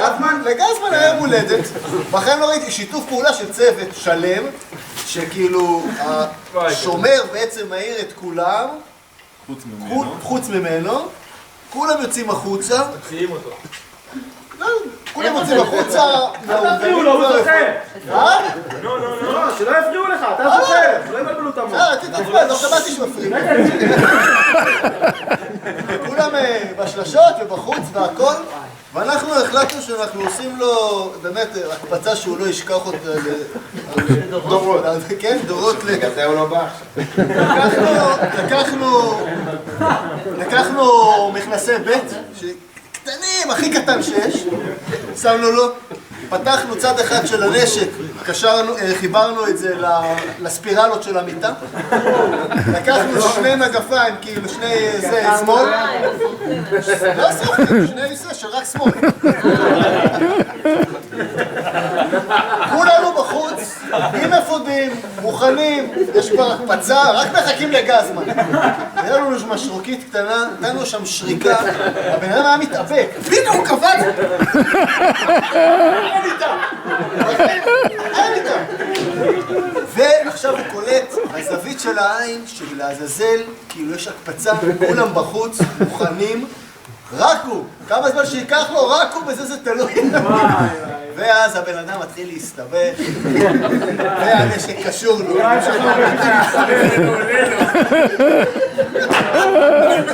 לגזמן היה יום הולדת, ואכן לא ראיתי שיתוף פעולה של צוות שלם, שכאילו השומר בעצם מעיר את כולם, חוץ ממנו, כולם יוצאים החוצה. מציעים אותו. כולם יוצאים החוצה. אל תפריעו לו, הוא זוכר. לא, שלא יפריעו לך, אתה זוכר. לא יבלבלו את המוח. תקבע, לא שמעתי שמפריעים. כולם בשלשות ובחוץ והכל, ואנחנו החלטנו שאנחנו עושים לו באמת הקפצה שהוא לא ישכח אותה דורות. כן, דורות בגלל זה הוא לא בא. לקחנו מכנסי בית, קטנים, הכי קטן שיש, שמנו לו, פתחנו צד אחד של הנשק, חיברנו את זה לספירלות של המיטה, לקחנו שני מגפיים, כאילו שני שמאל, לא סופרים, שני שרק שמאל. כולנו בחוץ, עם אפודים, מוכנים, יש כבר הקפצה, רק מחכים לגזמן. היה לנו משרוקית קטנה, נתנו שם שריקה, הבן אדם היה מתאבק, הנה הוא קפץ! אין איתם! ועכשיו הוא קולט, הזווית של העין, שלעזאזל, כאילו יש הקפצה, כולם בחוץ, מוכנים, רק הוא, כמה זמן שיקח לו, רק הוא, בזה זה תלוי. ואז הבן אדם מתחיל להסתבך, והנשק קשור לו.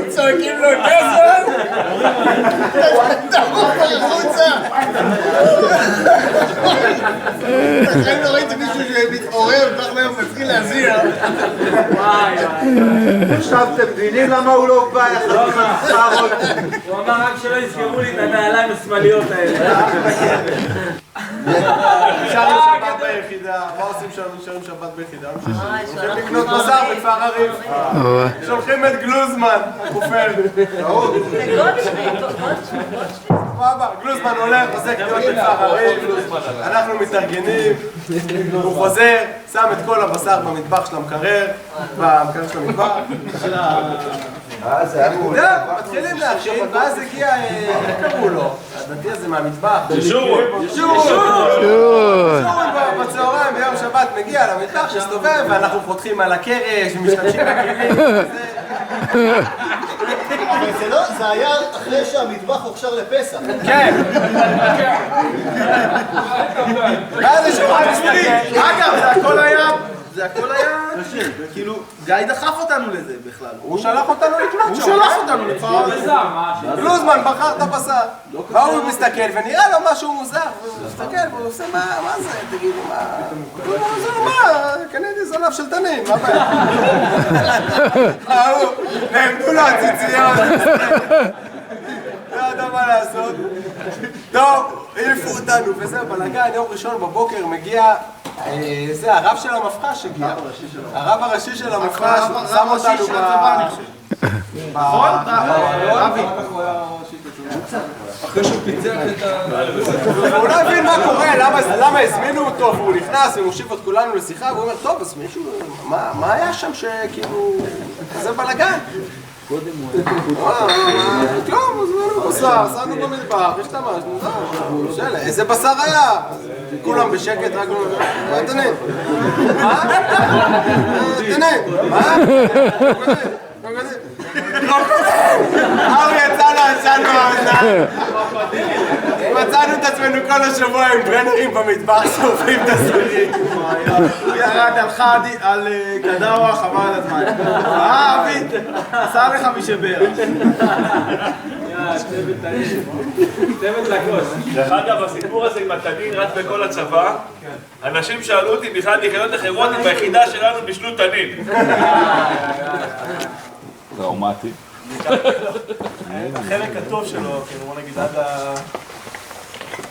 צועקים לו גזמן! תעבור החוצה! לכן לא ראיתי מישהו שמתעורר, כך להם מתחיל להזיע. עכשיו אתם מבינים למה הוא לא בא? הוא אמר רק שלא יזכרו לי את הנעליים השמאליות האלה. נשארנו שבת ביחידה, מה עושים שם? נשארים שבת ביחידה? הולכים לקנות בשר בכפר הריב, שולחים את גלוזמן, כופר. גלוזמן הולך, עושה קניות בכפר הריב, אנחנו מתארגנים, הוא חוזר, שם את כל הבשר במטבח של המקרר, במקרר של המטבח. מתחילים להכין, ואז הגיע, איך קראו לו? הדתי הזה מהמטבח. ישורון. בצהריים ביום שבת מגיע למטבח שסתובב ואנחנו פותחים על הקרש ומשתמשים בכלים אבל זה היה אחרי שהמטבח הוכשר לפסח. כן. ואז יש אחד מסתכל. אגב, זה הכל היה... כאילו, גיא דחף אותנו לזה בכלל. הוא שלח אותנו לקנות שם. הוא שלח אותנו לכפר. גלוזמן בחר את הבשר. והוא מסתכל ונראה לו משהו מוזר. הוא מסתכל והוא עושה מה זה? תגידו מה... הוא אומר מה? קניתי זנב של תנים, מה בעיה? ההוא, נעמדו לו הציציות. לא יודע מה לעשות. טוב, העיפו אותנו וזה בלגן, יום ראשון בבוקר מגיע זה הרב של המפח"ש הגיע, הרב הראשי של המפח"ש, שם אותנו אחרי שהוא פיצח את ה... הוא לא הבין מה קורה, למה הזמינו אותו, והוא נכנס ומושיב את כולנו לשיחה, והוא אומר, טוב, אז מישהו, מה היה שם שכאילו, זה בלגן? כלום, הזמנו בשר, שמנו במטבח, השתמשנו, שאלה, איזה בשר היה? כולם בשקט, רק לא... תנן! מה? תנן! מה? לא קודם! יצאנו העונה! מצאנו את עצמנו כל השבוע עם ברנרים במטבח שורפים את הסבירים. הוא ירד על קדאווה, חבל על הזמן. אבי, עשה לך משבר. צוות לקוס. דרך אגב, הסיפור הזה עם התנין רץ בכל הצבא. אנשים שאלו אותי בכלל יחידות אחרות אם ביחידה שלנו בישלו תנין. טראומטי. החלק הטוב שלו, כאילו בוא נגיד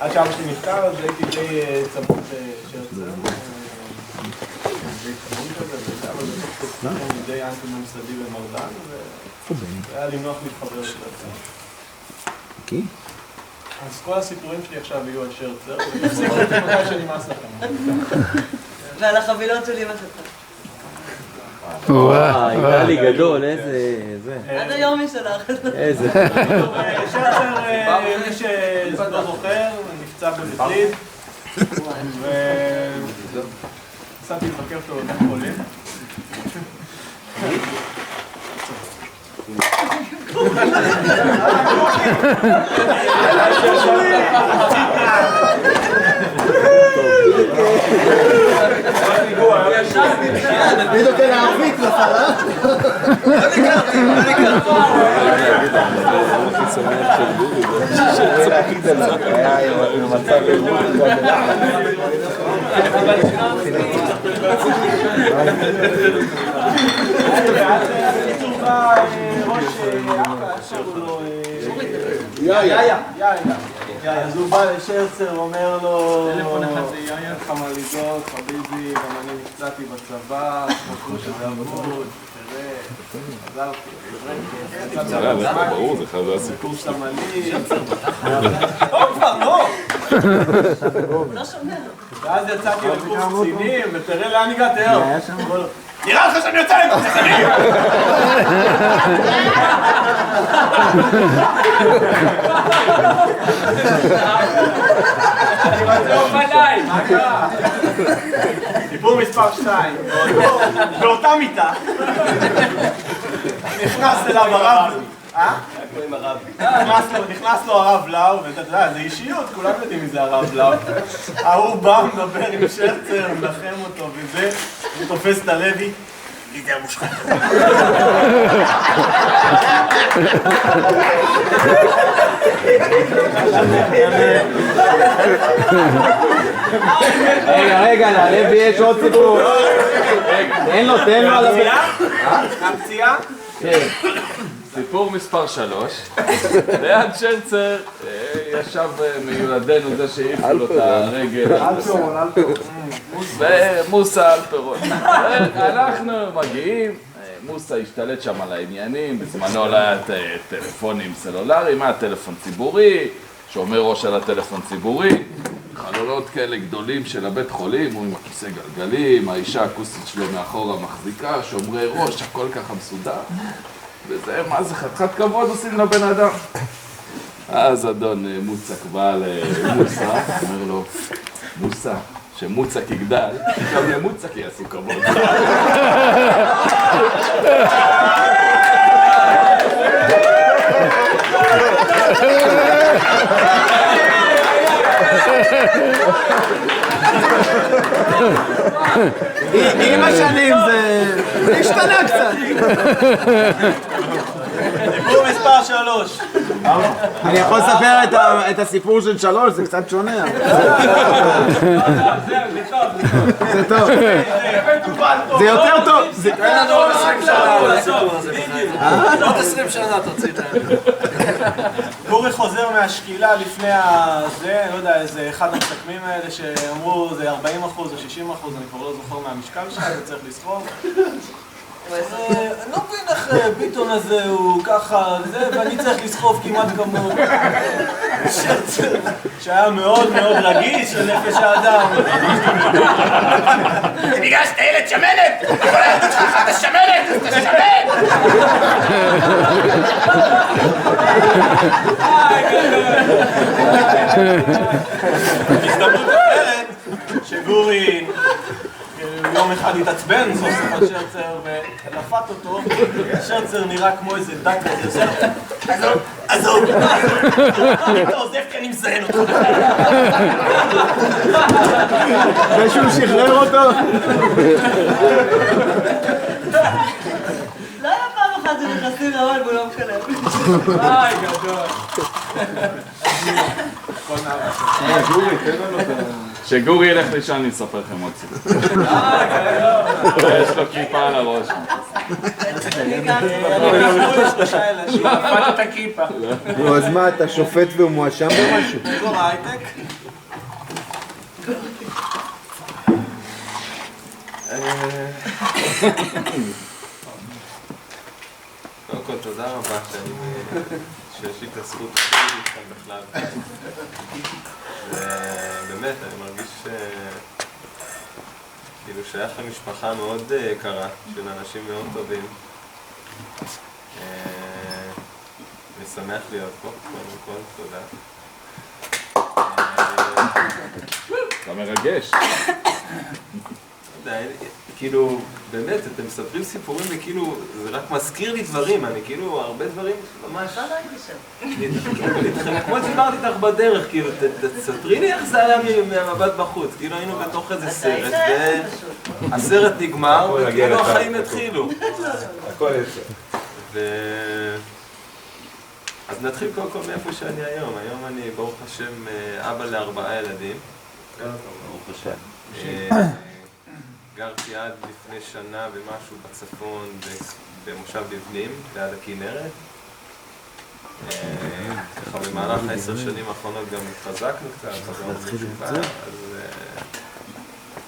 עד שאבא שלי נפטר, אז הייתי די צמוד שרצה. די צמוד כזה, אבל בסוף די אנטי ממסדי ומרדן, והיה לי נוח להתחבר לשרצה. אוקיי. אז כל הסיפורים שלי עכשיו יהיו על שרצה, ותפסיקו אותי מתי שנמאס לכם. ועל החבילות שלי מה שאתה. היה לי גדול, איזה... עד היום היא שלך. איזה... שרצר, מי שלא זוכר, נפצע במטריד. נסעתי לבקר אותו בבית חולים. אני נותן הערבית לפרה. אז הוא בא לשרצר, אומר לו, איך המלידות, חביבי, גם אני נפצעתי בצבא, חכו שזה עבוד, תראה, עזרתי, ברור, זה חייב הסיפור של המליד. לא שומע. ואז יצאתי לקורס קצינים, ותראה לאן הגעתי היום. נראה לך שאני יוצא עם קצינים! מה קרה? סיפור מספר 2, באותה מיטה נכנס אליו הרב, נכנס לו הרב לאו, ואתה יודע, זה אישיות, כולם יודעים מי זה הרב לאו. ההוא בא, מדבר עם שרצר, מנחם אותו וזה, הוא תופס את הלוי, לידר מושחת. רגע, ללוי יש עוד סיפור. תן לו על הפציעה? הפציעה? כן. סיפור מספר 3, ליד שרצר ישב מיולדנו זה שהעיפו לו את הרגל, ומוסה אלפרון. אנחנו מגיעים, מוסה השתלט שם על העניינים, בזמנו לא היה טלפונים סלולריים, היה טלפון ציבורי, שומר ראש על הטלפון ציבורי, חלונות כאלה גדולים של הבית חולים, הוא עם הכיסא גלגלים, האישה הכוסית שלו מאחורה מחזיקה, שומרי ראש, הכל ככה מסודר. וזה, מה זה חתיכת כבוד עושים לבן אדם? אז אדון מוצק בא למוסה, אומר לו, מוסה, שמוצק יגדל, גם למוצק יעשו כבוד. עם השנים זה השתנה קצת. סיפור מספר 3. אני יכול לספר את הסיפור של 3, זה קצת שונה. זה טוב. זה יותר טוב. אין לנו עוד 20 שנה על הסיפור הזה. עוד 20 שנה תוציא את זה. גורי חוזר מהשקילה לפני הזה, לא יודע, איזה אחד המסכמים האלה שאמרו זה 40% או 60%, אני כבר לא זוכר מהמשקל שלה, זה צריך לסחוב. אני לא מבין איך ביטון הזה הוא ככה, ואני צריך לסחוב כמעט כמוהו. שהיה מאוד מאוד רגיש לנפש האדם. בגלל שאתה ילד שמנת! כל הילדות שלך אתה שמנת! אז אתה שמן! הזדמנות אחרת שגורי יום אחד התעצבן סוף סוף על שרצר ולפת אותו, שרצר נראה כמו איזה דק כזה, עזוב, אתה עוזב כי אני מזיין אותך. ושהוא שחרר אותו. לא היה פעם אחת שנכנסים לאוהל והוא לא משלם. גדול. כשגורי ילך לישון אני אספר לכם עוד סיפור. יש לו כיפה על הראש. נפת את הכיפה. נו, אז מה, אתה שופט והוא מואשם במשהו? דור הייטק. קודם כל, תודה רבה שיש לי את הזכות לשבת איתכם בכלל. ובאמת, אני מרגיש כאילו שייך למשפחה מאוד יקרה, של אנשים מאוד טובים. אני שמח להיות פה, קודם כל, תודה. אתה מרגש. כאילו, באמת, אתם מספרים סיפורים וכאילו, זה רק מזכיר לי דברים, אני כאילו, הרבה דברים ממש... אתה לא הייתי שם. כמו שדיברתי איתך בדרך, כאילו, תספרי לי איך זה היה מהמבט בחוץ, כאילו היינו בתוך איזה סרט, והסרט נגמר, וכאילו החיים התחילו. הכל יצא. אז נתחיל קודם כל מאיפה שאני היום. היום אני, ברוך השם, אבא ל4 ילדים. ברוך השם. גרתי עד לפני שנה ומשהו בצפון, במושב בבנים, ליד הכנרת. ככה במהלך 10 שנים האחרונות גם התחזקנו קצת, חזרנו לתשובה, אז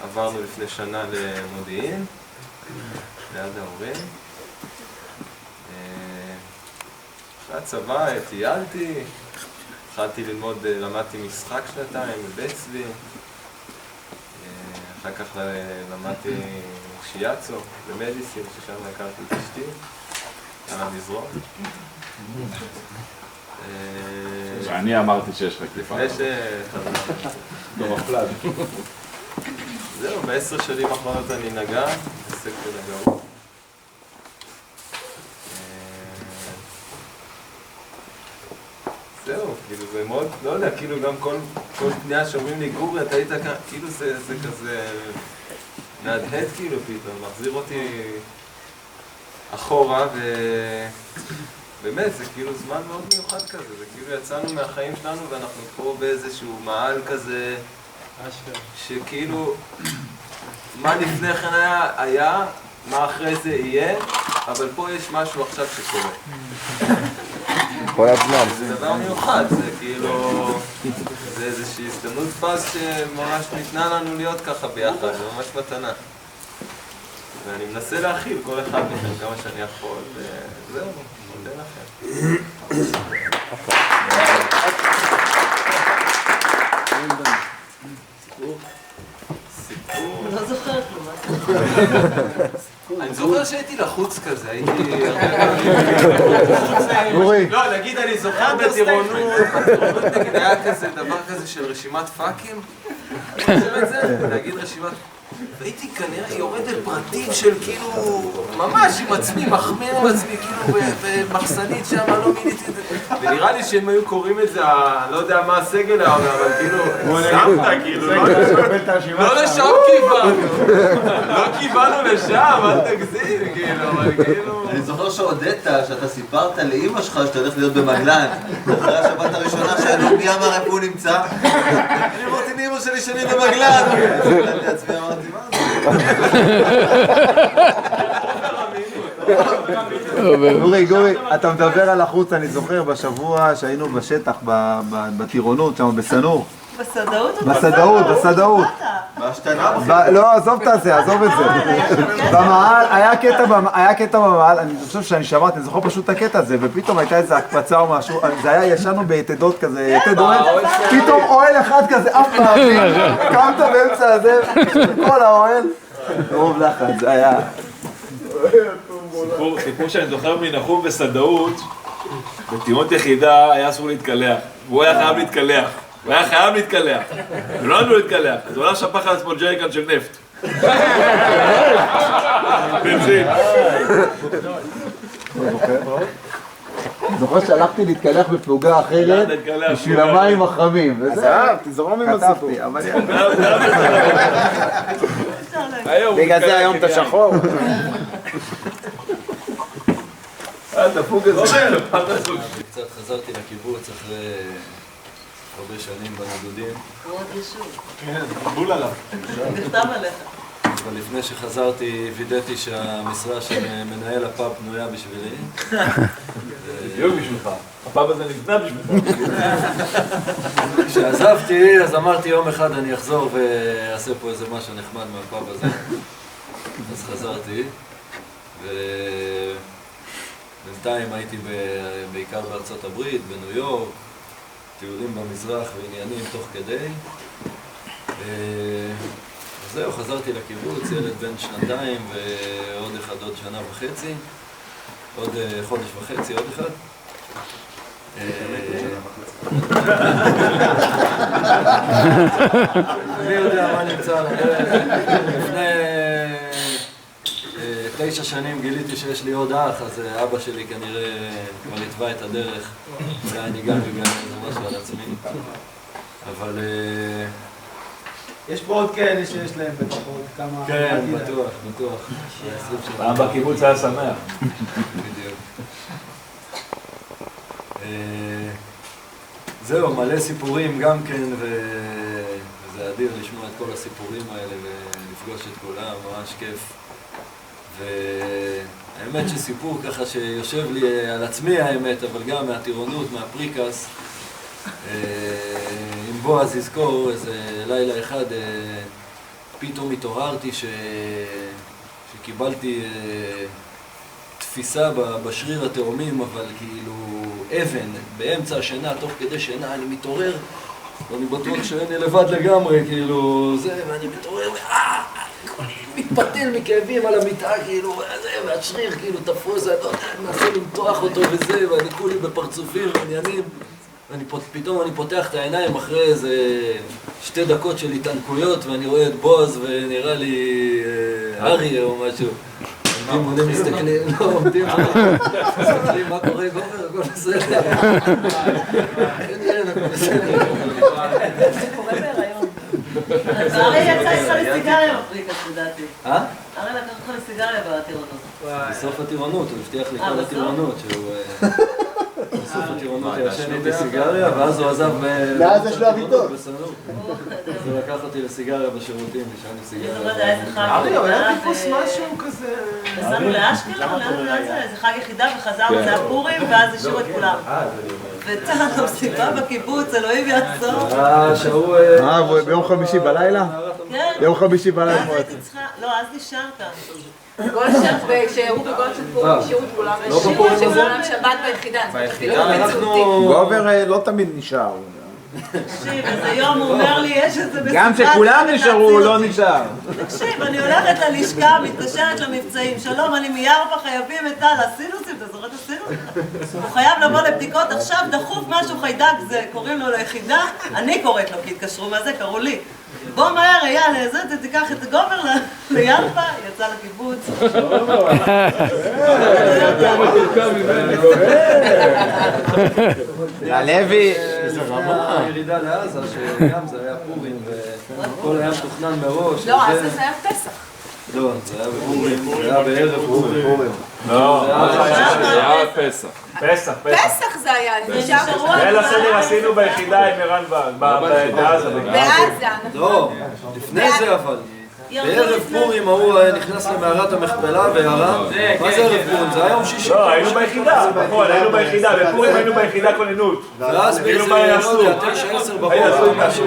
עברנו לפני שנה למודיעין, ליד ההורים. אחרי הצבא טיילתי, התחלתי ללמוד, למדתי משחק 2 בבית צבי. אחר כך למדתי שיאצו במדיסין, ששם הכרתי את אשתי, על המזרון. ואני אמרתי שיש לך כליפה. לפני שחזרתי. לא מפלד. זהו, ב10 שנים האחרונות אני נגן, עוסק בנגרות. זהו, כאילו זה מאוד, לא יודע, כאילו גם כל פנייה שאומרים לי, גורי, אתה היית כאן, כאילו זה כזה מהדהד כאילו פתאום, מחזיר אותי אחורה, ובאמת זה כאילו זמן מאוד מיוחד כזה, זה כאילו יצאנו מהחיים שלנו ואנחנו פה באיזשהו מעל כזה, שכאילו, מה לפני כן היה, מה אחרי זה יהיה, אבל פה יש משהו עכשיו שקורה. כל הזמן. זה דבר מיוחד, זה כאילו, זה איזושהי הזדמנות פז שממש ניתנה לנו להיות ככה ביחד, זה ממש מתנה. ואני מנסה להכיל כל אחד מכם כמה שאני יכול, וזהו, מודה לכם. סיפור. לא זוכרת כלום. אני זוכר שהייתי לחוץ כזה, הייתי... גורי. לא, נגיד אני זוכר בטירונות נגיד היה כזה דבר כזה של רשימת פאקים, נגיד רשימת... והייתי כנראה יורד על פרטים של כאילו, ממש עם עצמי, מחמיר עם עצמי, כאילו במחסנית שם, לא מיניתי את זה. ונראה לי שהם היו קוראים את זה, לא יודע מה הסגל היה, אבל כאילו, שמת כאילו, לא לשם כיוונו, לא כיוונו לשם, אל תגזים, כאילו, אבל כאילו... אני זוכר שהודית, שאתה סיפרת לאמא שלך שאתה הולך להיות במגלן, אחרי השבת הראשונה שאלו מי אמר איפה הוא נמצא, אני אמרתי לאמא שלי שאני במגלן, אני עצמי אמרתי מה זה? גורי, אתה מדבר על החוץ, אני זוכר בשבוע שהיינו בשטח, בטירונות, שם בסנור. בסדאות? בסדאות. בהשתנה? לא, עזוב את זה, עזוב את זה. במעל, היה קטע במעל, אני חושב שאני שמעתי, אני זוכר פשוט את הקטע הזה, ופתאום הייתה איזו הקפצה או משהו, זה היה ישנו ביתדות כזה, יתד אוהל, פתאום אוהל אחד כזה, אף פעם, קמת באמצע הזה, כל האוהל, רוב לחץ, זה היה... סיפור שאני זוכר מנחום בסדאות, בטירונות יחידה היה אסור להתקלח, והוא היה חייב להתקלח. הוא היה חייב להתקלח, ולא נתנו להתקלח, אז הוא הולך שפך על עצמו ג'ריקן של נפט. בנזין. זוכר שהלכתי להתקלח בפלוגה אחרת בשביל המים החמים. תזרום עם הסיפור. בגלל זה היום אתה שחור. דפוק הזה. קצת חזרתי לקיבוץ אחרי הרבה שנים בנדודים. מאוד ישוב. כן, בול עליו. נכתב עליך. אבל לפני שחזרתי וידאתי שהמשרה של מנהל הפאב בנויה בשבילי. בדיוק בשבילך. הפאב הזה נבנה בשבילך. כשעזבתי אז אמרתי יום אחד אני אחזור ואעשה פה איזה משהו נחמד מהפאב הזה. אז חזרתי ובינתיים הייתי בעיקר בארצות הברית, בניו יורק, טיולים במזרח ועניינים תוך כדי. זהו, חזרתי לקיבוץ, ילד בן 2 ועוד אחד עוד 1.5 שנה, עוד חודש וחצי, עוד אחד. אני יודע מה נמצא על הדרך. לפני 9 שנים גיליתי שיש לי עוד אח, אז אבא שלי כנראה כבר התווה את הדרך. אולי אני גם בגלל זה משהו על עצמי. אבל... יש פה עוד כאלה שיש להם לפחות כמה... כן, בטוח. פעם בקיבוץ היה שמח. בדיוק. זהו, מלא סיפורים גם כן, וזה אדיר לשמוע את כל הסיפורים האלה ולפגוש את כולם, ממש כיף. והאמת שסיפור ככה שיושב לי על עצמי האמת, אבל גם מהטירונות, מהפריקס, עם בועז יזכור איזה לילה אחד, פתאום התעוררתי שקיבלתי תפיסה בשריר התאומים, אבל כאילו אבן, באמצע השינה, תוך כדי שינה, אני מתעורר, ואני בטוח שאני לבד לגמרי, כאילו, זה, ואני מתעורר, אני מתפתל מכאבים על המיטה, כאילו, והשריר כאילו תפוס, אני מנסה למתוח אותו וזה, ואני כולי בפרצופים ועניינים, ופתאום אני פותח את העיניים אחרי איזה 2 דקות של התענקויות, ואני רואה את בועז ונראה לי אריה או משהו. עומדים מסתכלים, לא עומדים, מסתכלים מה קורה גובר, הכל בסדר. כן, הכל בסדר. זה קורה בהיריון. ארי יצא איתך לסיגריה בפריקס, לדעתי. ארי לקח אותך לסיגריה בטירונות. בסוף הטירונות, הוא הבטיח לי כל הטירונות, שהוא... בסוף הטירונות ישן איתי סיגריה, ואז הוא עזב ואז יש לו אביתות. אז הוא לקח אותי לסיגריה בשירותים, נשארנו סיגריה. אני לא יודע איזה חג. ארי, אבל היה טיפוס משהו כזה... נסענו לאשקלון, זה חג יחידה וחזרנו, זה הפורים, ואז השאירו את כולם. וצאנו סיבה בקיבוץ, אלוהים יעצור. שהוא... ביום חמישי בלילה? כן. ביום חמישי בלילה. אז הייתי צריכה... לא, אז נשארת. גולדשטיין, כשהראו בגולדשטיין פורים, השאירו את כולם, והשאירו את כולם שבת ביחידה. ביחידה אנחנו... גובר לא תמיד נשאר. תקשיב, איזה יום הוא אומר לי, יש איזה בספרד... גם שכולם נשארו, הוא לא נשאר. תקשיב, אני הולכת ללשכה, מתקשרת למבצעים, שלום, אני מירפה, חייבים את הסינוסים, אתה זוכר את הסינוסים? הוא חייב לבוא לבדיקות, עכשיו דחוף משהו חיידק, זה קוראים לו ליחידה, אני קוראת לו, כי התקשרו מה זה, קראו לי. בוא מהר, אייל, תיקח את גובר לירפה, יצא לקיבוץ. הלוי. הירידה לעזה, שגם זה היה פורים, וכל היה מתוכנן מראש. לא, אז זה היה פסח. לא, זה היה בפורים, זה היה בערב פורים. לא, זה היה פסח. פסח. פסח זה היה, ליל הסדר עשינו ביחידה עם ערן בעזה. בעזה. לא, לפני זה אבל. בערב פורים ההוא נכנס למערת המכפלה והרם. מה זה ערב פורים? זה היה יום שישי. לא, היינו ביחידה, נכון, היינו ביחידה, בפורים היינו ביחידה כוננות. ואז באיזה, לא יודע, 9-10 בבוקר משהו.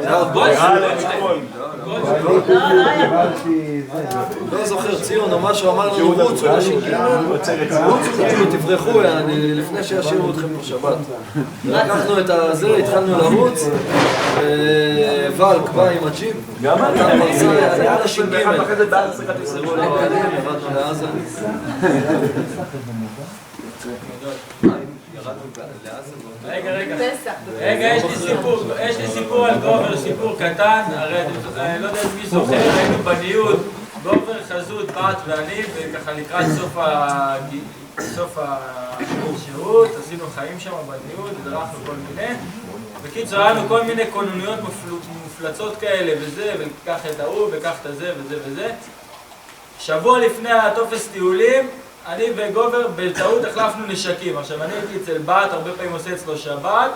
זה היה עוד בויס. לא זוכר, ציון או משהו אמר לנו רוצו כאילו תברחו, לפני שישאירו אתכם בשבת. לקחנו את הזה, התחלנו לרוץ, ולק בא עם הג'יפ, נתן מרצה, היה אנשים ג' תחזרו לעקדים, ירדנו לעזה. רגע, יש לי סיפור על גובר, סיפור קטן, הרי אני לא יודע מי זוכר, היינו בניוד, גובר, חזות, בת ואני, וככה לקראת סוף השירות, עשינו חיים שם בניוד, דרכנו כל מיני, בקיצור, היה לנו כל מיני כוננויות מופלצות כאלה וזה, ולקח את ההוא, וקח את הזה וזה וזה. שבוע לפני הטופס טיולים, אני וגובר בטעות החלפנו נשקים. עכשיו, אני הייתי אצל בת, הרבה פעמים עושה אצלו שבת.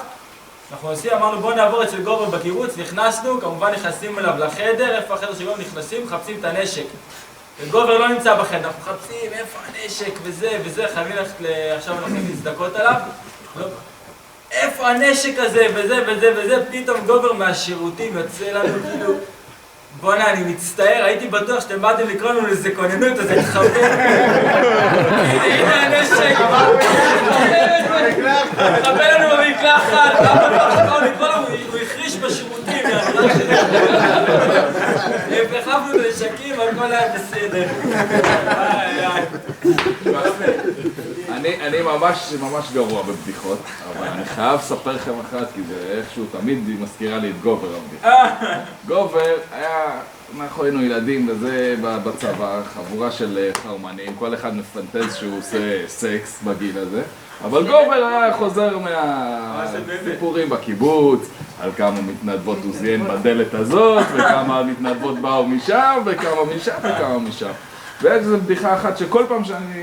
אנחנו עושים, אמרנו בוא נעבור אצל גובר בקיבוץ, נכנסנו, כמובן נכנסים אליו לחדר, איפה החדר שגובר נכנסים, מחפשים את הנשק. וגובר לא נמצא בחדר, אנחנו מחפשים איפה הנשק וזה, חייבים ללכת, עכשיו אנחנו להזדכות עליו. איפה הנשק הזה וזה, פתאום גובר מהשירותים יוצא לנו כאילו... בוא'נה, אני מצטער, הייתי בטוח שאתם באתם לקרוא לנו לזה כוננות, אז התחבר. הנה הנשק, מחבל לנו במקלחת, הוא החריש בשירותים, דחפנו את הנשקים, הכל היה בסדר. אני ממש גרוע בבדיחות, אבל אני חייב לספר לכם אחת, כי זה איכשהו תמיד היא מזכירה לי את גובר הבדיחה. גובר היה, אנחנו היינו ילדים וזה בצבא, חבורה של חרמנים, כל אחד מפנטז שהוא עושה סקס בגיל הזה, אבל גובר היה חוזר מהסיפורים בקיבוץ, על כמה מתנדבות הוא זיין בדלת הזאת, וכמה מתנדבות באו משם, וכמה משם וכמה משם. ויש איזו בדיחה אחת שכל פעם שאני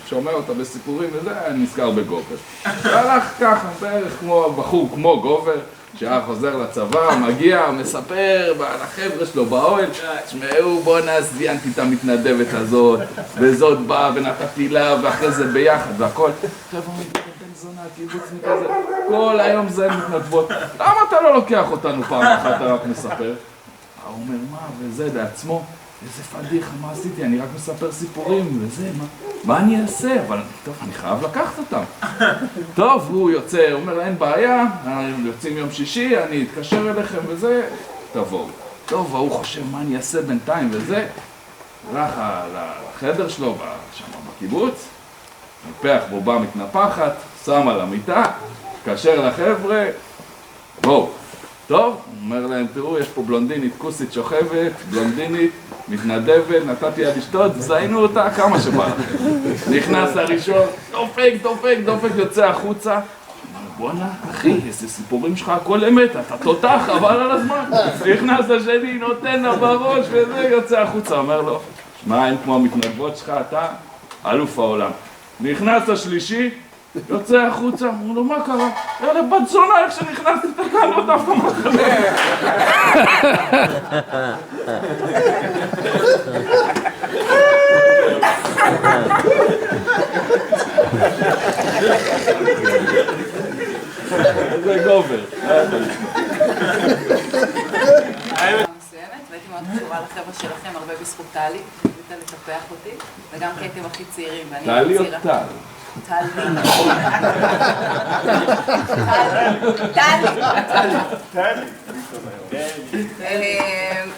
שומע אותה בסיפורים וזה, אני נזכר בגובר. והלך ככה, בערך כמו בחור, כמו גובר, שהיה חוזר לצבא, מגיע, מספר לחבר'ה שלו באוהל, תשמעו, בואנה, זיינתי את המתנדבת הזאת, וזאת באה ונתתי לה, ואחרי זה ביחד, והכל. חבר'ה, בן זונה, קיבוצניק כזה, כל היום זיין מתנדבות. למה אתה לא לוקח אותנו פעם אחת, אתה רק מספר? הוא אומר, מה, וזה לעצמו? איזה פדיחה, מה עשיתי? אני רק מספר סיפורים וזה, מה אני אעשה? אבל טוב, אני חייב לקחת אותם. טוב, הוא יוצא, הוא אומר, אין בעיה, יוצאים יום שישי, אני אתקשר אליכם וזה, תבואו. טוב, הוא חושב מה אני אעשה בינתיים וזה, הלך לחדר שלו שם בקיבוץ, נפח בובה מתנפחת, שם על המיטה, התקשר לחבר'ה, בואו. טוב, אומר להם, תראו, יש פה בלונדינית, כוסית שוכבת, בלונדינית, מתנדבת, נתתי לה לשתות, זיינו אותה כמה שבא. נכנס הראשון, דופק, יוצא החוצה. בואנה, אחי, איזה סיפורים שלך, הכל אמת, אתה תותח, חבל על הזמן. נכנס השני, נותן לה בראש וזה, יוצא החוצה. אומר לו, שמע, אין כמו המתנדבות שלך, אתה אלוף העולם. נכנס השלישי, יוצא החוצה, אמרו לו, מה קרה? יאללה, בת זונה, איך שנכנסתי את הקהל, לא דווקא מחנה. זה גובר. והייתי מאוד קשורה לחבר'ה שלכם, הרבה בזכות טלי, שהחליטה לטפח אותי, וגם כי הייתם הכי צעירים, ואני טלי או טל? טלי.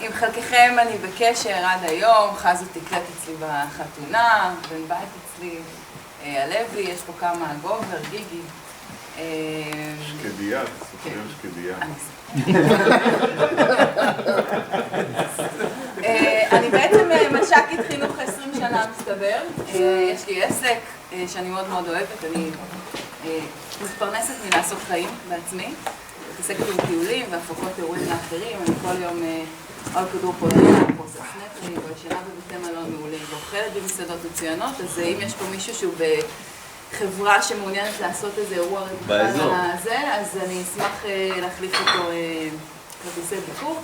עם חלקכם אני בקשר עד היום, חזו תקלט אצלי בחתונה, בן בית אצלי, הלוי, יש פה כמה, גובר, גיגי. שקדיה, סופרים שקדיה. אני בעצם מש"קית חינוך 20 שנה מסתבר, יש לי עסק שאני מאוד מאוד אוהבת, אני מתפרנסת מלעשות חיים בעצמי, מתעסקת עם טיולים והפקות אירועים לאחרים, אני כל יום על כדור פולניה, קורסת סנטרים, וישנה בבתי מלון מעולים, ואוכלת במסעדות מצוינות, אז אם יש פה מישהו שהוא חברה שמעוניינת לעשות איזה אירוע באזור הזה, אז אני אשמח להחליף איתו כרטיסי ביקור.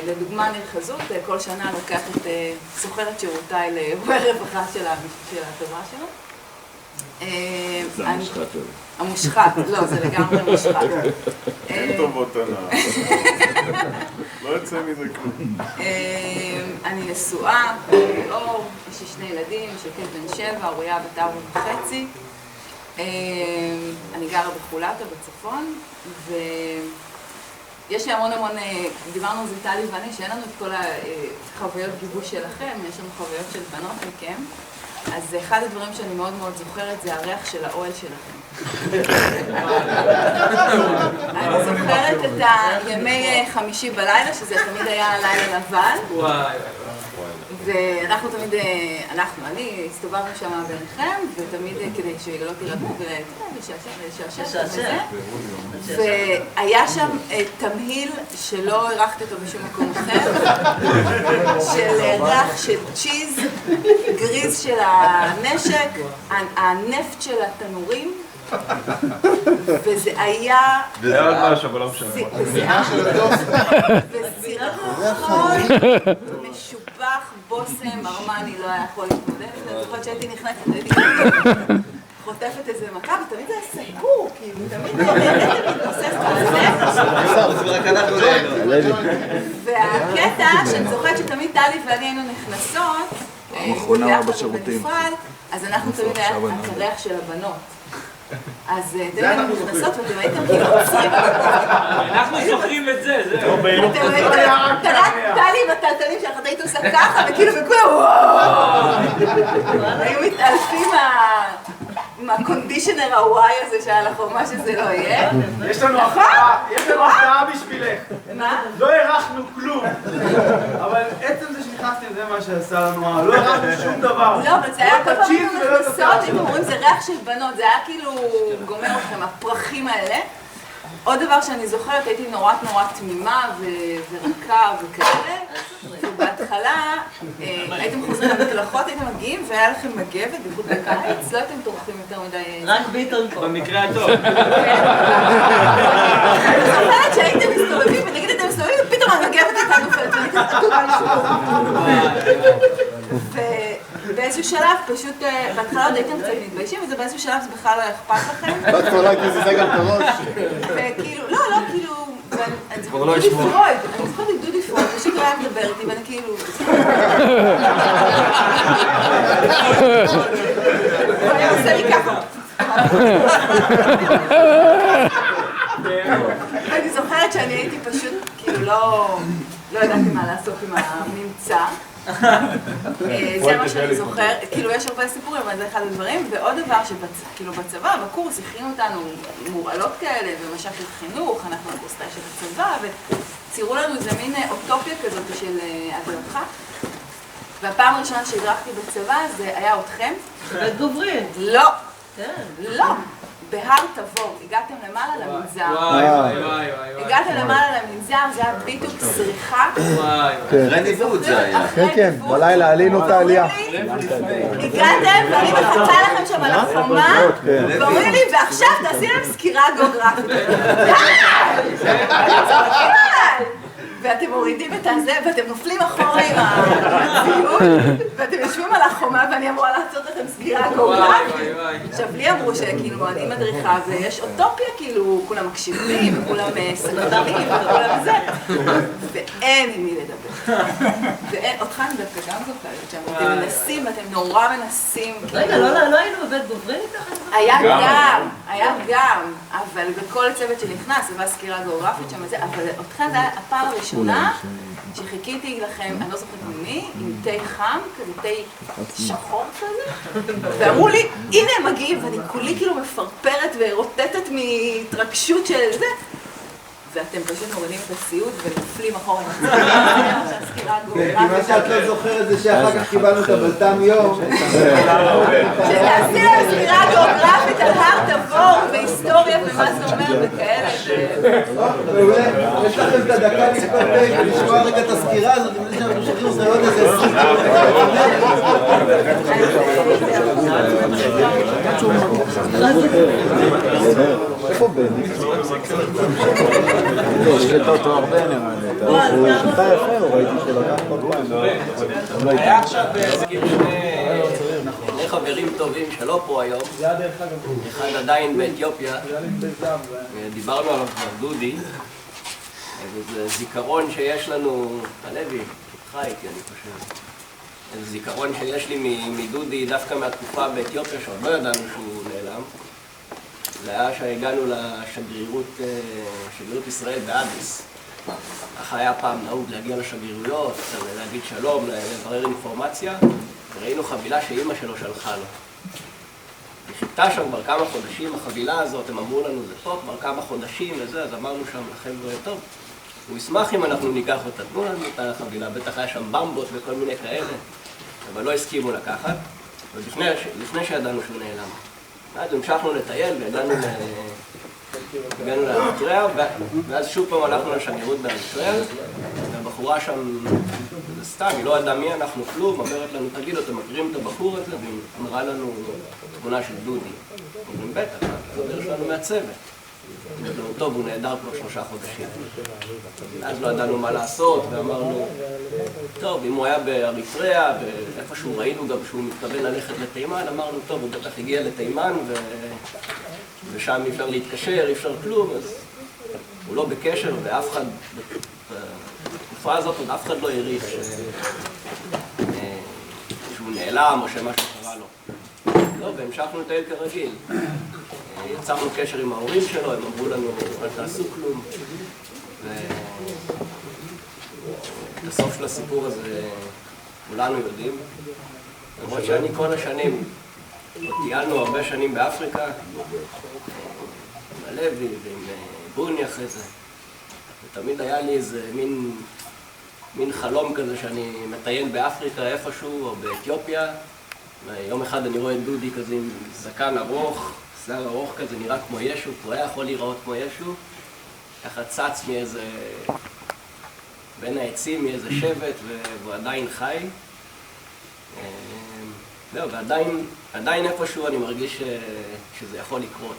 לדוגמה, ניר חזות, כל שנה לוקח את סוחרת שירותיי לאירועי רווחה של החברה שלו. זה המושחת שלו. המושחת, לא, זה לגמרי מושחת. אין טובות הנאה. לא יוצא מזה כלום. אני נשואה, אור, יש לי 2 ילדים, שקד בן 7, אוריה בת 4.5. אני גרה בחולתה בצפון, ויש לי המון, דיברנו על זה טלי ואני, שאין לנו את כל החוויות גיבוש שלכם, יש לנו חוויות של בנות מכם. אז אחד הדברים שאני מאוד מאוד זוכרת זה הריח של האוהל שלכם. אני זוכרת את הימי חמישי בלילה, שזה תמיד היה לילה לבן. ואנחנו תמיד, אני הסתובבנו שם ביניכם, ותמיד כדי שלא תירדמו ולשעשע וזה. והיה שם תמהיל שלא הרחתי אותו בשום מקום אחר, של ריח של צ'יז, גריז של הנשק, הנפט של התנורים, וזה היה... זה עוד משהו, אבל לא משנה. וסירחון משובח, בוסם, ארמני לא היה יכול להתמודד. אני זוכרת שהייתי נכנסת, הייתי חוטפת איזה מכה, ותמיד זה היה סגור, כאילו, תמיד הייתי מתבוסס בזה. והקטע שאני זוכרת שתמיד טלי ואני היינו נכנסות, המכונה בשירותים. אז אנחנו תמיד היה את הריח של הבנות. אז אתם הייתם נכנסות ואתם הייתם כאילו עוצרים. אנחנו זוכרים את זה, זהו. אתם הייתם, טלי עם הטלטלים שלך, את היית עושה ככה, וכאילו וכולם וואו! היו מתעלפים מהקונדישנר הוואי הזה שהיה לך, או מה שזה לא יהיה. יש לנו הפתעה בשבילך. מה? לא הרחנו כלום. אבל עצם זה שנכנסתם זה מה שעשה לנו, לא הרחנו שום דבר. לא, אבל זה היה כל פעם נכנסות, אם אומרים זה ריח של בנות, זה היה כאילו גומר אתכם, הפרחים האלה. עוד דבר שאני זוכרת, הייתי נורא תמימה ורקה וכאלה, ובהתחלה הייתם חוזרים למקלחות, הייתם מגיעים והיה לכם מגבת, בייחוד בקיץ, לא הייתם טורחים יותר מדי... רק ביטון פה. במקרה הטוב. אני זוכרת שהייתם מסתובבים, ונגיד אתם מסתובבים, ופתאום המגבת הייתה נופלת, ואני כזה עטורה לשבור. ובאיזשהו שלב פשוט, בהתחלה עוד הייתם קצת מתביישים, וזה באיזשהו שלב זה בכלל לא אכפת לכם. בת קולה כזה גם את הראש. וכאילו, לא, כאילו, אני זוכרת דודי פרויד, דודי פרויד, פשוט היה מדבר איתי, ואני כאילו... הוא היה עושה לי ככה. אני זוכרת שאני הייתי פשוט, כאילו, לא ידעתי מה לעשות עם הממצא. זה מה שאני זוכר, כאילו יש הרבה סיפורים, אבל זה אחד הדברים, ועוד דבר שכאילו בצבא, בקורס הכינו אותנו מורעלות כאלה, ומש"קיות חינוך, אנחנו הקורסטאי של הצבא, וציירו לנו איזה מין אוטופיה כזאת של הדרכה. והפעם הראשונה שהדרכתי בצבא זה היה אתכם. בית גוברין. לא. לא. בהר תבור, הגעתם למעלה למנזר. הגעתם למעלה למנזר, זה היה ביטוק צריכה. אחרי ניווט זה היה. כן, בלילה עלינו את העלייה. הגעתם ואני מחכה לכם שם על החומה, ואומרים לי, ועכשיו תעשי להם סקירה גיאוגרפית. ואתם מורידים את הזה, ואתם נופלים אחורה עם הציוד, ואתם יושבים על החומה, ואני אמורה לעשות לכם סגירה גיאוגרפית. עכשיו, לי אמרו שכאילו, אני מדריכה, ויש אוטופיה, כאילו, כולם מקשיבים, וכולם סגרנים, וכולם זה, ואין עם מי לדבר. אותך אני דווקא גם זוכרת שם, אתם מנסים, ואתם נורא מנסים. רגע, לא היינו בבית גוברין איתך? היה גם, אבל בכל צוות שנכנס, זה בא סקירה גיאוגרפית שם, אבל אותך זה היה הפעם הראשונה שחיכיתי לכם, אני לא זוכרת ממי, עם תה חם, כזה תה שחור כזה, ואמרו לי, הנה הם מגיעים, ואני כולי כאילו מפרפרת ורוטטת מהתרגשות של זה, ואתם פשוט מורידים את הציוד ונופלים אחורה. מה שאת לא זוכרת זה שאחר כך קיבלנו את הבלטם יום. שתעשי להם סקירה גיאוגרפית על הר תבור והיסטוריה ומה זה אומר וכאלה. יש לכם את הדקה לזכור ולשמוע רגע את הסקירה הזאת, לפני שאנחנו שוכרים זה עוד איזה 20. איפה בני? השקעת אותו הרבה נראה לי, הוא שיחה יפה, הוא ראיתי שלקח כל פעם. היה עכשיו שני חברים טובים שלא פה היום, אחד עדיין באתיופיה, דיברנו עליו כבר דודי, וזה זיכרון שיש לנו, הלוי, איתך איתי אני חושב, זה זיכרון שיש לי מדודי דווקא מהתקופה באתיופיה שעוד לא ידענו שהוא נעלם. זה היה שהגענו לשגרירות ישראל באדיס. ככה היה פעם נהוג להגיע לשגרירויות, להגיד שלום, לברר אינפורמציה, וראינו חבילה שאימא שלו שלחה לו. היא חיכתה שם כבר כמה חודשים, החבילה הזאת, הם אמרו לנו זה טוב, כבר כמה חודשים וזה, אז אמרנו שם לחבר'ה טוב. הוא ישמח אם אנחנו ניקח אותה, תנו לנו את החבילה, בטח היה שם במבות וכל מיני כאלה, אבל לא הסכימו לקחת, ולפני שידענו שהוא נעלם. אז המשכנו לטייל והגענו לאריתריאה, ואז שוב פעם הלכנו לשגרירות באריתריאה, והבחורה שם, זה סתם, היא לא ידעה מי אנחנו כלום, אומרת לנו, תגיד, אתם מכירים את הבחור הזה? והיא אמרה לנו תמונה של דודי. אומרים, בטח, החבר שלנו מהצוות. אמרנו, טוב, הוא נהדר כבר 3 חודשים. אז לא ידענו מה לעשות, ואמרנו, טוב, אם הוא היה באריתריאה, ואיפשהו ראינו גם שהוא מתכוון ללכת לתימן, אמרנו, טוב, הוא בטח הגיע לתימן, ושם אי אפשר להתקשר, אי אפשר כלום, אז הוא לא בקשר, ואף אחד, בתקופה הזאת עוד אף אחד לא העריך שהוא נעלם או שמשהו קרה לו. לא, והמשכנו לטייל כרגיל. יצרנו קשר עם ההורים שלו, הם אמרו לנו, אל תעשו כלום. את הסוף של הסיפור הזה כולנו יודעים. למרות שאני כל השנים, טיילנו הרבה שנים באפריקה, עם הלוי ועם בוני אחרי זה. ותמיד היה לי איזה מין חלום כזה שאני מטיין באפריקה איפשהו או באתיופיה. ויום אחד אני רואה את דודי כזה עם זקן ארוך, שיער ארוך כזה, נראה כמו ישו, הוא היה יכול להיראות כמו ישו. ככה צץ מאיזה, בין העצים, מאיזה שבט, והוא עדיין חי. זהו, ועדיין איפשהו אני מרגיש שזה יכול לקרות.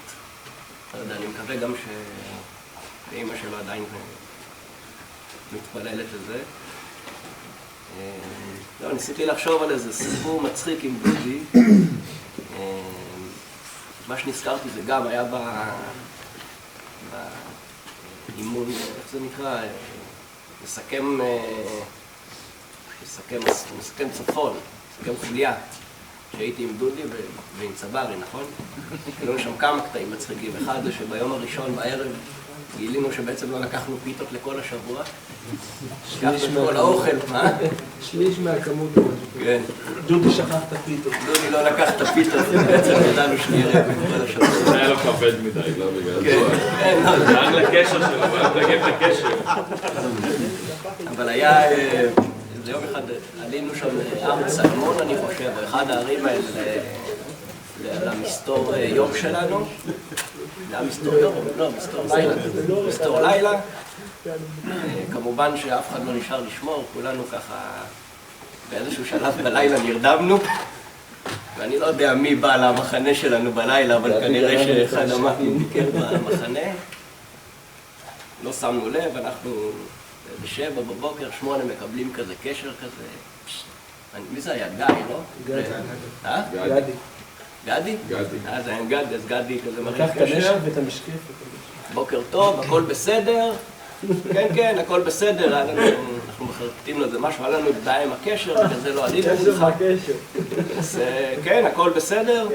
אני מקווה גם שאמא שלו עדיין מתפללת לזה. לא, ניסיתי לחשוב על איזה סיפור מצחיק עם דודי. מה שנזכרתי זה גם היה באימון, איך זה נקרא? מסכם צפון, מסכם חוליה, שהייתי עם דודי ועם צברי, נכון? היו שם כמה קטעים מצחיקים. אחד זה שביום הראשון בערב גילינו שבעצם לא לקחנו פיתות לכל השבוע. לקחנו כל האוכל, מה? שליש מהכמות. כן. דודי שכח את הפיתות. דודי לא לקח את הפיתות, בעצם ידענו שנראה בכל השבוע. זה היה לו כבד מדי, לא בגלל זה. כן, לא. זה רק לקשר שלו, רק לגם את הקשר. אבל היה, איזה יום אחד עלינו שם הר צלמון, אני חושב, או אחד הערים האלה למסתור יום שלנו. זה היה מסתור יום? לא, מסתור לילה. מסתור לילה. כמובן שאף אחד לא נשאר לשמור, כולנו ככה באיזשהו שלב בלילה נרדמנו. ואני לא יודע מי בא למחנה שלנו בלילה, אבל כנראה שאחד המאפים ביקר במחנה. לא שמנו לב, אנחנו ב-7 בבוקר, 8 מקבלים כזה קשר כזה. מי זה היה? גיא, לא? גדי. גדי? גדי? גדי. זה היה גדי, אז גדי כזה מריח לקח את קשר. הנשק ואת המשקפת. בוקר טוב, הכל בסדר. כן, כן, הכל בסדר. אנחנו מחרטטים לזה משהו, היה לנו בעיה עם הקשר, וכזה לא עלינו. קשר מה קשר? אז כן, הכל בסדר.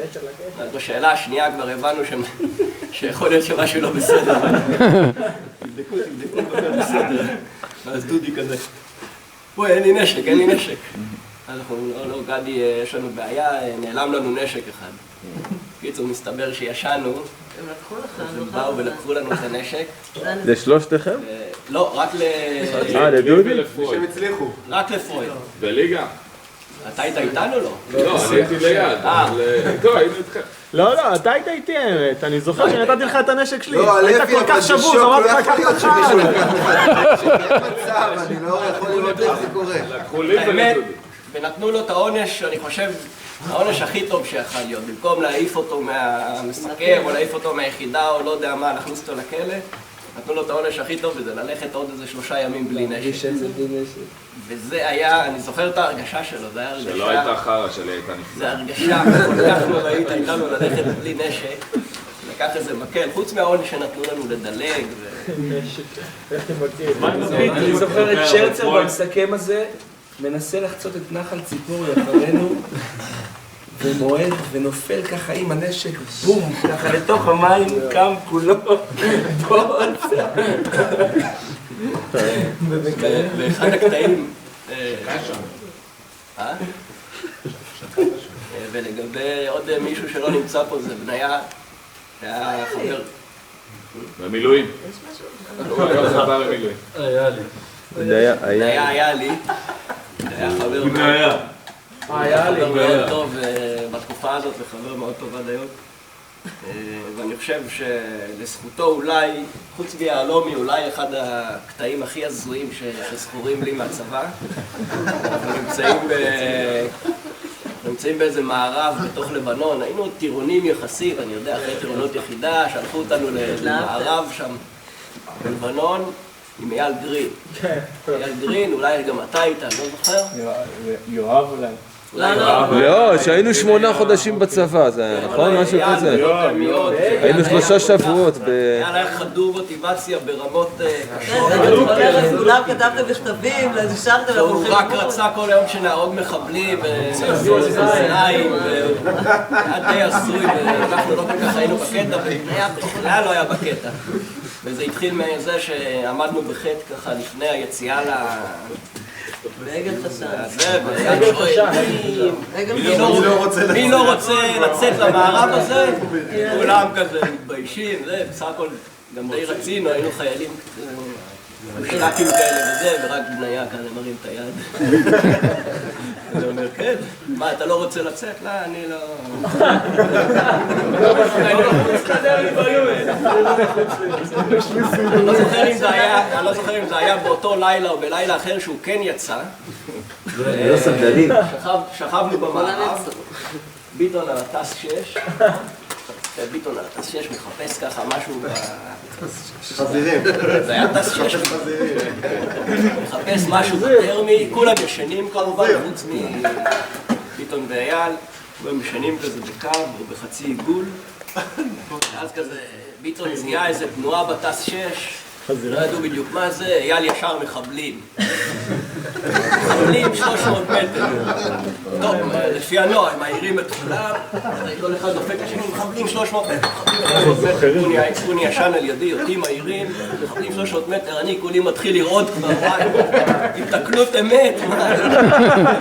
אז בשאלה השנייה כבר הבנו שיכול להיות שמשהו לא בסדר. תבדקו, הכל בסדר. ואז דודי כזה, בואי, אין לי נשק. אז אנחנו אומרים, לא, גדי, יש לנו בעיה, נעלם לנו נשק אחד. קיצור, מסתבר שישנו. הם לקחו לך, הם באו ולקחו לנו את הנשק. זה שלושתכם? לא, רק לדודי? שהם הצליחו. רק לפרויד. בליגה? אתה היית איתנו לא? לא, אני הייתי ליד. טוב, היינו איתכם. לא, אתה היית איתי האמת, אני זוכר שנתתי לך את הנשק שלי. לא, היית הלוי, כל אבל כך זה שבוז, שוק, אמרתי לא לך, יכול להיות קח לך. שמישהו לקח לך את הנשק, אין מצב, אני לא יכול לראות איך זה קורה. לקחו לי האמת, ולדודי. ונתנו לו את העונש, אני חושב, העונש הכי טוב שיכול להיות. במקום להעיף אותו מהמסתכל, או להעיף אותו מהיחידה, או לא יודע מה, להכניס אותו לכלא, נתנו לו את העונש הכי טוב, וזה ללכת עוד איזה 3 ימים בלי נשק. וזה היה, אני זוכר את ההרגשה שלו, זה היה הרגשה... שלא הייתה חרא, שלי הייתה נפלא. זה הרגשה כל כך נוראית, הייתה לו ללכת בלי נשק. לקח איזה מקל, חוץ מהעונש שנתנו לנו לדלג. אני זוכר את שרצר במסכם הזה, מנסה לחצות את נחל ציפורי אחרינו, ומועד ונופל ככה עם הנשק, בום, ככה לתוך המים, קם כולו, בולט. ואחד הקטעים... ולגבי עוד מישהו שלא נמצא פה, זה בניה, היה חבר... במילואים. זה בא במילואים. היה לי. היה לי. היה חבר... היה לי. חבר מאוד טוב בתקופה הזאת, וחבר מאוד טוב עד היום. ואני חושב שלזכותו אולי, חוץ מיהלומי, אולי אחד הקטעים הכי הזויים שזכורים לי מהצבא. אנחנו נמצאים באיזה מערב בתוך לבנון, היינו טירונים יחסית, אני יודע, אחרי טירונות יחידה, שלחו אותנו למערב שם בלבנון עם אייל גרין. אייל גרין, אולי גם אתה היית, אני לא זוכר? יואב אולי. לא, שהיינו 8 חודשים בצבא, זה היה נכון? משהו כזה. היינו 3 שבועות היה לך חדור מוטיבציה ברמות קשות. כולם כתבתם מכתבים, נשארתם, הוא רק רצה כל היום שנהרוג מחבלים, וזרעים, היה די עשוי, ואנחנו לא כל כך היינו בקטע, ובכלל לא היה בקטע. וזה התחיל מזה שעמדנו בחטא ככה לפני היציאה בעגל חסן. מי לא רוצה לצאת למערב הזה? כולם כזה מתביישים, בסך הכל גם די רצינו, היינו חיילים משתקים כאלה וזה, ורק בניה כזה מרים את היד. אני אומר, כן, מה, אתה לא רוצה לצאת? לא, אני לא... אני לא זוכר אם זה היה באותו לילה או בלילה אחר שהוא כן יצא. שכבנו במערב, ביטון על הטס 6, ביטון על הטס 6 מחפש ככה משהו חזירים. זה היה טס 6 מחפש משהו בטרמי, כולם ישנים כמובן, חוץ מביטון ואייל, כולם ישנים כזה בקו או בחצי עיגול. אז כזה ביטון זיהה איזה תנועה בטס 6, לא ידעו בדיוק מה זה, אייל ישר מחבלים. מחבלים 300 מטר. טוב, לפי הנוער, הם מעירים את כולם, כל אחד דופק לשני, מחבלים 300 מטר. הוא ישן על ידי, אותי מעירים, מחבלים 300 מטר, אני כולי מתחיל לראות כבר, התקלות אמת,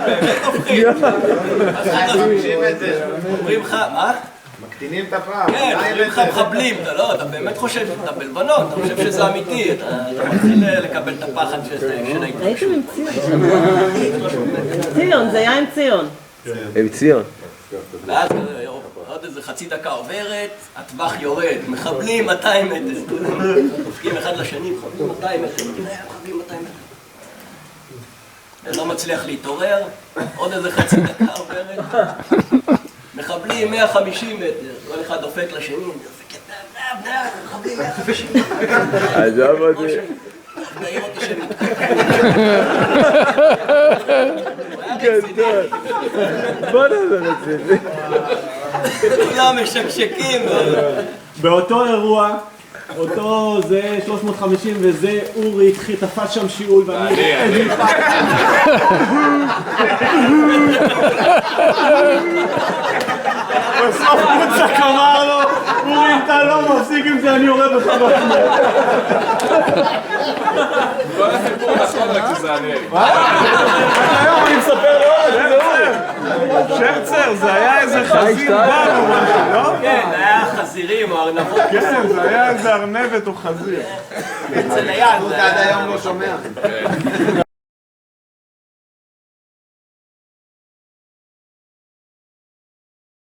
באמת הופכים. אומרים לך, מה? מקטינים את הפעם. כן, אומרים לך מחבלים, אתה באמת חושב, אתה בלבנון, אתה חושב שזה אמיתי, אתה מתחיל לקבל את הפחד של ההתרגשות. הייתם עם ציון, זה היה עם ציון. עם ציון. ואז עוד איזה חצי דקה עוברת, הטווח יורד, מחבלים 200 מטר, דופקים אחד לשני, מחבלים 200 מטר, מחבלים 200 מטר. לא מצליח להתעורר, עוד איזה חצי דקה עוברת, מחבלים 150 מטר, כל אחד דופק לשני, דופק את מחבלים 150 מטר. עזוב אותי. נעיר אותי שהם גדול. בוא נעזור את זה. כולם משקשקים. באותו אירוע, אותו זה 350 וזה אורי תפס שם שיעול ואני... בסוף מוצק אמר לו, אורי אתה לא מפסיק עם זה, אני יורד אותך בפני. כל הסיפור נכון רק שזה אני. היום אני מספר לו, שרצר, זה היה איזה חזיר בר או משהו, לא? כן, זה היה חזירים או ארנבות. כן, זה היה איזה ארנבת או חזיר. אצל אייל. הוא עד היום לא שומע.